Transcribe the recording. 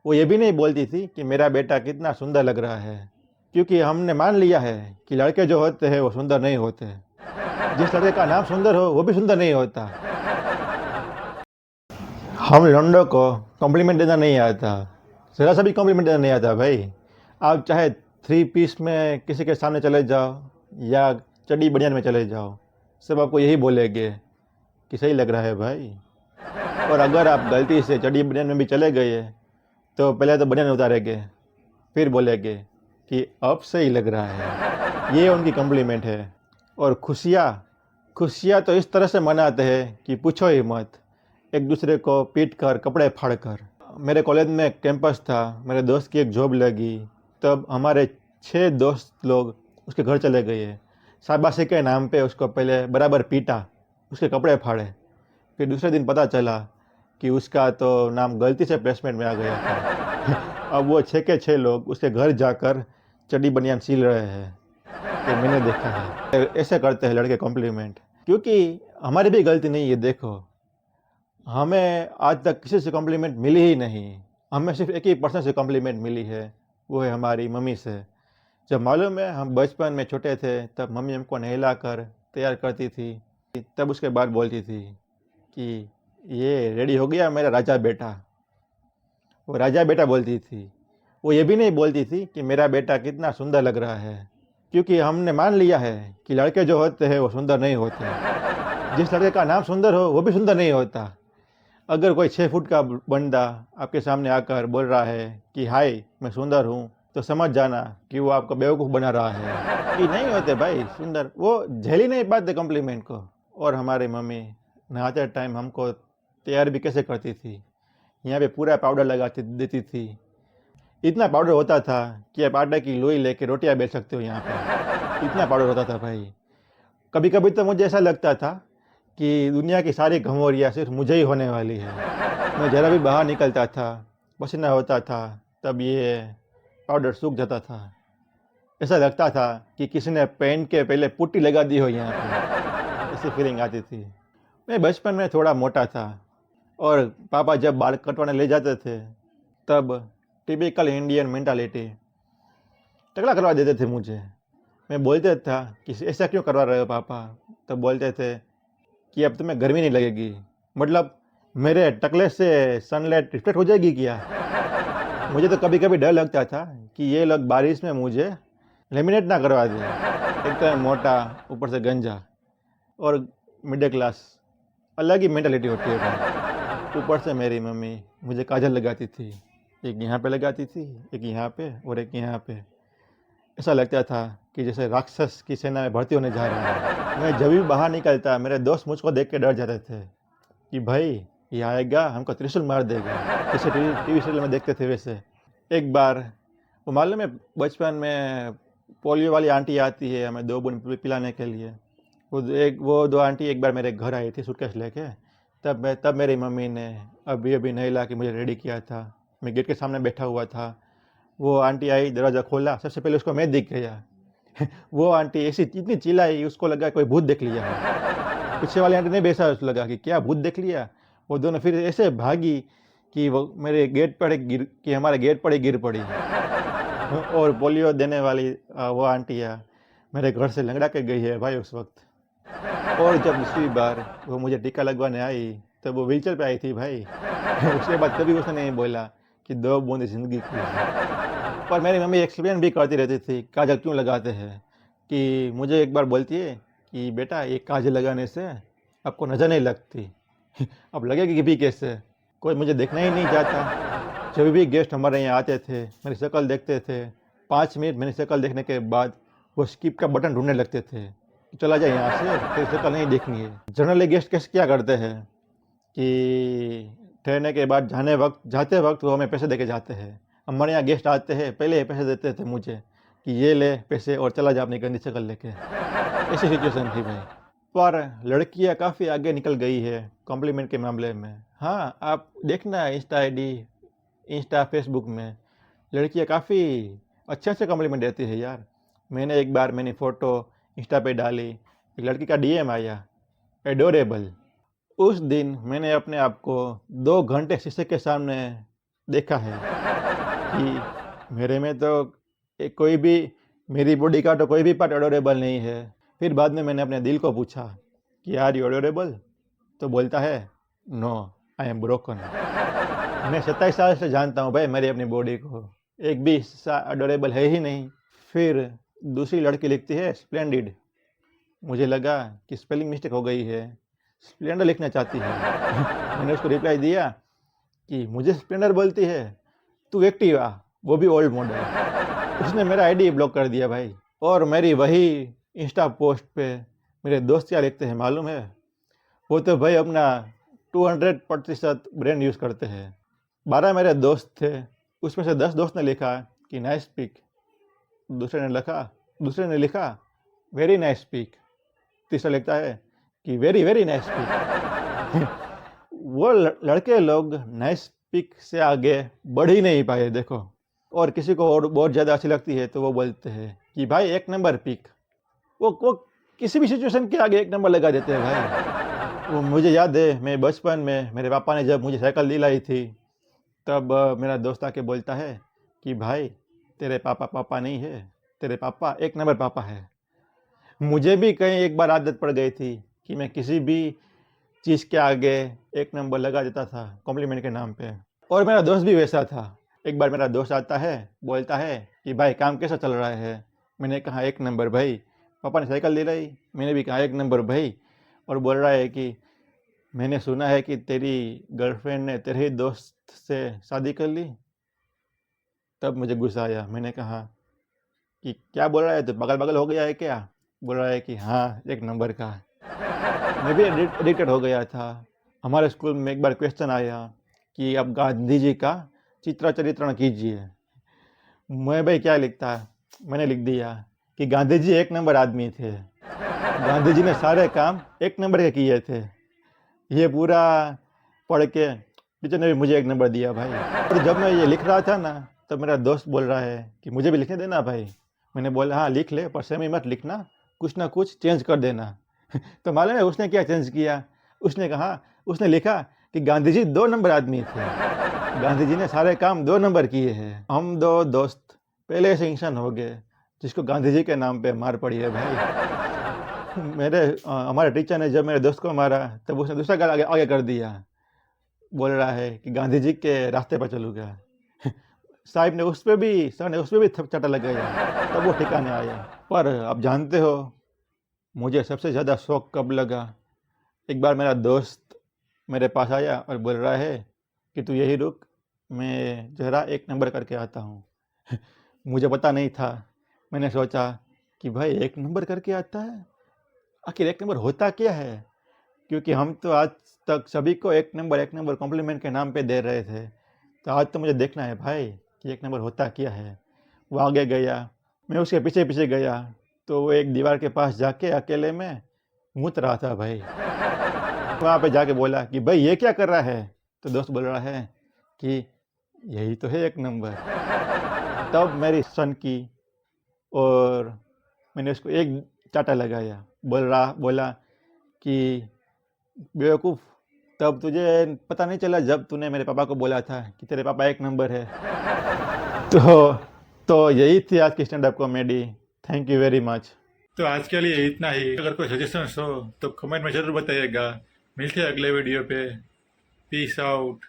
वो ये भी नहीं बोलती थी कि मेरा बेटा कितना सुंदर लग रहा है, क्योंकि हमने मान लिया है कि लड़के जो होते हैं वो सुंदर नहीं होते। जिस लड़के का नाम सुंदर हो वो भी सुंदर नहीं होता। हम लौंडों को कॉम्प्लीमेंट देना नहीं आता, ज़रा सा भी कॉम्प्लीमेंट देना नहीं आता भाई। आप चाहे थ्री पीस में किसी के सामने चले जाओ या चड्डी बनियान में चले जाओ, सब आपको यही बोलेंगे कि सही लग रहा है भाई। और अगर आप गलती से चड्डी बनियान में भी चले गए तो पहले तो बनियान उतारेंगे, फिर बोलेंगे कि अब सही लग रहा है। ये उनकी कॉम्प्लीमेंट है। और खुशियाँ खुशियाँ तो इस तरह से मनाते हैं कि पूछो ही मत, एक दूसरे को पीट कर कपड़े फाड़ कर। मेरे कॉलेज में कैंपस था, मेरे दोस्त की एक जॉब लगी, तब हमारे 6 दोस्त लोग उसके घर चले गए। शाबाशी के नाम पे उसको पहले बराबर पीटा, उसके कपड़े फाड़े। फिर दूसरे दिन पता चला कि उसका तो नाम गलती से प्लेसमेंट में आ गया था। अब वो 6 के 6 लोग उसके घर जाकर चड्डी बनियान सील रहे हैं। ये मैंने देखा है। ऐसे करते हैं लड़के कॉम्प्लीमेंट, क्योंकि हमारी भी गलती नहीं है। देखो, हमें आज तक किसी से कॉम्प्लीमेंट मिली ही नहीं। हमें सिर्फ एक ही पर्सन से कॉम्प्लीमेंट मिली है, वो है हमारी मम्मी से। जब मालूम है हम बचपन में छोटे थे तब मम्मी हमको नहला कर तैयार करती थी, तब उसके बाद बोलती थी कि ये रेडी हो गया मेरा राजा बेटा। वो राजा बेटा बोलती थी। वो ये भी नहीं बोलती थी कि मेरा बेटा कितना सुंदर लग रहा है, क्योंकि हमने मान लिया है कि लड़के जो होते हैं वो सुंदर नहीं होते। जिस लड़के का नाम सुंदर हो वो भी सुंदर नहीं होता। अगर कोई 6 फुट का बंदा आपके सामने आकर बोल रहा है कि हाय मैं सुंदर हूँ, तो समझ जाना कि वो आपको बेवकूफ़ बना रहा है कि नहीं होते भाई सुंदर। वो झेली नहीं पाते कॉम्प्लीमेंट को। और हमारी मम्मी नहाते टाइम हमको तैयार भी कैसे करती थी, यहाँ पे पूरा पाउडर लगाती देती थी। इतना पाउडर होता था कि आप आटे की लोई लेके रोटियां बेल सकते हो यहाँ पे। इतना पाउडर होता था भाई। कभी कभी तो मुझे ऐसा लगता था कि दुनिया की सारी घमौरियाँ सिर्फ मुझे ही होने वाली है। मैं ज़रा भी बाहर निकलता था, पसीना होता था, तब ये पाउडर सूख जाता था। ऐसा लगता था कि किसी ने पेन के पहले पुट्टी लगा दी हो यहाँ पे। ऐसी फीलिंग आती थी। मैं बचपन में थोड़ा मोटा था और पापा जब बाल कटवाने ले जाते थे तब टिपिकल इंडियन मेंटालिटी टकला करवा देते थे मुझे। मैं बोलते था कि ऐसा क्यों करवा रहे हो पापा? तब बोलते थे कि अब तुम्हें गर्मी नहीं लगेगी। मतलब मेरे टकले से सनलाइट रिफ्लेक्ट हो जाएगी क्या? मुझे तो कभी कभी डर लगता था कि ये लोग बारिश में मुझे लेमिनेट ना करवा दें। एक तो मैं मोटा, ऊपर से गंजा और मिडिल क्लास, अलग ही मेंटालिटी होती है भाई। ऊपर से मेरी मम्मी मुझे काजल लगाती थी, एक यहाँ पे लगाती थी, एक यहाँ पे और एक यहाँ पे। ऐसा लगता था कि जैसे राक्षस की सेना में भर्ती होने जा रहा है। मैं जब भी बाहर निकलता मेरे दोस्त मुझको देख के डर जाते थे कि भाई ये आएगा हमको त्रिशूल मार देगा, जैसे टीवी सीरियल में देखते थे वैसे। एक बार वो मालूम है, बचपन में पोलियो वाली आंटी आती है हमें 2 बूंद पिलाने के लिए। वो 2 आंटी एक बार मेरे घर आई थी सूटकेस लेके। तब मेरी मम्मी ने अभी अभी नहला के मुझे रेडी किया था। मैं गेट के सामने बैठा हुआ था। वो आंटी आई, दरवाज़ा खोला, सबसे पहले उसको मैं दिख गया। वो आंटी ऐसी इतनी चिल्लाई, उसको लगा कोई भूत देख लिया है। पीछे वाली आंटी ने भी ऐसा लगा कि क्या भूत देख लिया। वो दोनों फिर ऐसे भागी कि वो मेरे गेट पर ही गिर कि हमारे गेट पर ही गिर पड़ी। और पोलियो देने वाली वो आंटियाँ मेरे घर से लंगड़ा के गई है भाई उस वक्त। और जब दूसरी बार वो मुझे टीका लगवाने आई तब वो व्हीलचेयर पे आई थी भाई। उसके बाद कभी उसने नहीं बोला कि 2 बूंद ज़िंदगी की है। पर मेरी मम्मी एक्सप्लेन भी करती रहती थी काजल क्यों लगाते हैं। कि मुझे एक बार बोलती है कि बेटा ये काजल लगाने से आपको नज़र नहीं लगती। अब लगेगी भी कैसे? कोई मुझे देखना ही नहीं चाहता। जब भी गेस्ट हमारे यहाँ आते थे मेरी शक्ल देखते थे, 5 मिनट मेरी शक्ल देखने के बाद वो स्किप का बटन ढूंढने लगते थे। चला जाए यहाँ से, तेरी शक्ल नहीं देखनी है। जनरली गेस्ट कैसे क्या करते हैं कि ठहरने के बाद जाते वक्त वो हमें पैसे देके जाते हैं। हमारे यहाँ गेस्ट आते हैं पहले ही पैसे देते थे मुझे कि ये ले पैसे और चला जा अपनी गंदी शक्ल लेके। ऐसी सिचुएशन थी भाई। पर लड़कियाँ काफ़ी आगे निकल गई है कॉम्प्लीमेंट के मामले में। हाँ, आप देखना इंस्टा आईडी, इंस्टा फेसबुक में लड़कियाँ काफ़ी अच्छे अच्छे कॉम्प्लीमेंट देती है यार। मैंने फ़ोटो इंस्टा पे डाली, एक लड़की का डीएम आया, एडोरेबल। उस दिन मैंने अपने आप को 2 घंटे शीशे के सामने देखा है। कि मेरे में तो कोई भी, मेरी बॉडी का तो कोई भी पार्ट एडोरेबल नहीं है। फिर बाद में मैंने अपने दिल को पूछा कि आर यू एडोरेबल? तो बोलता है नो, आई एम ब्रोकन। मैं 27 साल से जानता हूँ भाई मेरी अपनी बॉडी को, एक भी हिस्सा एडोरेबल है ही नहीं। फिर दूसरी लड़की लिखती है स्प्लेंडिड। मुझे लगा कि स्पेलिंग मिस्टेक हो गई है, स्प्लेंडर लिखना चाहती है। मैंने उसको रिप्लाई दिया कि मुझे स्प्लेंडर बोलती है, तू एक्टिवा, वो भी ओल्ड मॉडल। उसने मेरा आईडी ब्लॉक कर दिया भाई। और मेरी वही इंस्टा पोस्ट पे मेरे दोस्त क्या लिखते हैं मालूम है? वो तो भाई अपना 200% ब्रेन यूज़ करते हैं। 12 मेरे दोस्त थे, उसमें से 10 दोस्त ने लिखा कि नाइस पिक, दूसरे ने लिखा वेरी नाइस पिक, तीसरा लिखता है कि वेरी वेरी नाइस पिक। वो लड़के लोग नाइस पिक से आगे बढ़ ही नहीं पाए देखो। और किसी को और बहुत ज़्यादा अच्छी लगती है तो वो बोलते हैं कि भाई एक नंबर पिक। वो किसी भी सिचुएशन के आगे एक नंबर लगा देते हैं भाई। वो मुझे याद है, मैं बचपन में मेरे पापा ने जब मुझे साइकिल दिलाई थी, तब मेरा दोस्त आके बोलता है कि भाई तेरे पापा पापा नहीं है, तेरे पापा एक नंबर पापा है। मुझे भी कहीं एक बार आदत पड़ गई थी कि मैं किसी भी चीज़ के आगे एक नंबर लगा देता था कॉम्प्लीमेंट के नाम पे। और मेरा दोस्त भी वैसा था। एक बार मेरा दोस्त आता है, बोलता है कि भाई काम कैसा चल रहा है? मैंने कहा एक नंबर भाई। पापा ने साइकिल दिलाई, मैंने भी कहा एक नंबर भाई। और बोल रहा है कि मैंने सुना है कि तेरी गर्लफ्रेंड ने तेरे ही दोस्त से शादी कर ली। तब मुझे गुस्सा आया। मैंने कहा कि क्या बोल रहा है, तो पागल हो गया है क्या? बोल रहा है कि हाँ एक नंबर का। मैं भी एडिक्टेड हो गया था। हमारे स्कूल में एक बार क्वेश्चन आया कि अब गांधी जी का चित्रण कीजिए। मैं भाई क्या लिखता, मैंने लिख दिया कि गांधी जी एक नंबर आदमी थे, गांधी जी ने सारे काम एक नंबर के किए थे। ये पूरा पढ़ के टीचर ने भी मुझे एक नंबर दिया भाई। और जब मैं ये लिख रहा था ना, तब मेरा दोस्त बोल रहा है कि मुझे भी लिखने देना भाई। मैंने बोला हाँ लिख ले, पर सेम ही मत लिखना, कुछ ना कुछ चेंज कर देना। तो मालूम है उसने क्या चेंज किया? उसने लिखा कि गांधी जी 2 नंबर आदमी थे, गांधी जी ने सारे काम 2 नंबर किए हैं। हम 2 दोस्त पहले से इंसान हो गए जिसको गांधी जी के नाम पे मार पड़ी है भाई। हमारे टीचर ने जब मेरे दोस्त को मारा, तब उसने दूसरा गाल आगे कर दिया। बोल रहा है कि गांधी जी के रास्ते पर चलूँगा। सर ने उस पर भी चाटा लगाया, तब वो ठिकाने आया। पर आप जानते हो मुझे सबसे ज़्यादा शौक कब लगा? एक बार मेरा दोस्त मेरे पास आया और बोल रहा है कि तू यही रुक, मैं ज़रा एक नंबर करके आता हूँ। मुझे पता नहीं था। मैंने सोचा कि भाई एक नंबर करके आता है, आखिर एक नंबर होता क्या है? क्योंकि हम तो आज तक सभी को एक नंबर कॉम्प्लीमेंट के नाम पे दे रहे थे। तो आज तो मुझे देखना है भाई कि एक नंबर होता क्या है। वो आगे गया, मैं उसके पीछे पीछे गया, तो वो एक दीवार के पास जाके अकेले में मूत रहा था भाई। वहाँ पे जाके बोला कि भाई ये क्या कर रहा है? तो दोस्त बोल रहा है कि यही तो है एक नंबर। तब मेरी सन की और मैंने उसको एक चाटा लगाया। बोला कि बेवकूफ़, तब तुझे पता नहीं चला जब तूने मेरे पापा को बोला था कि तेरे पापा एक नंबर है। तो यही थी आज की stand up comedy. Thank you very much. तो आज के लिए इतना ही। अगर कोई सजेशंस हो तो कमेंट में ज़रूर बताइएगा। मिलते हैं अगले वीडियो पे। Peace out.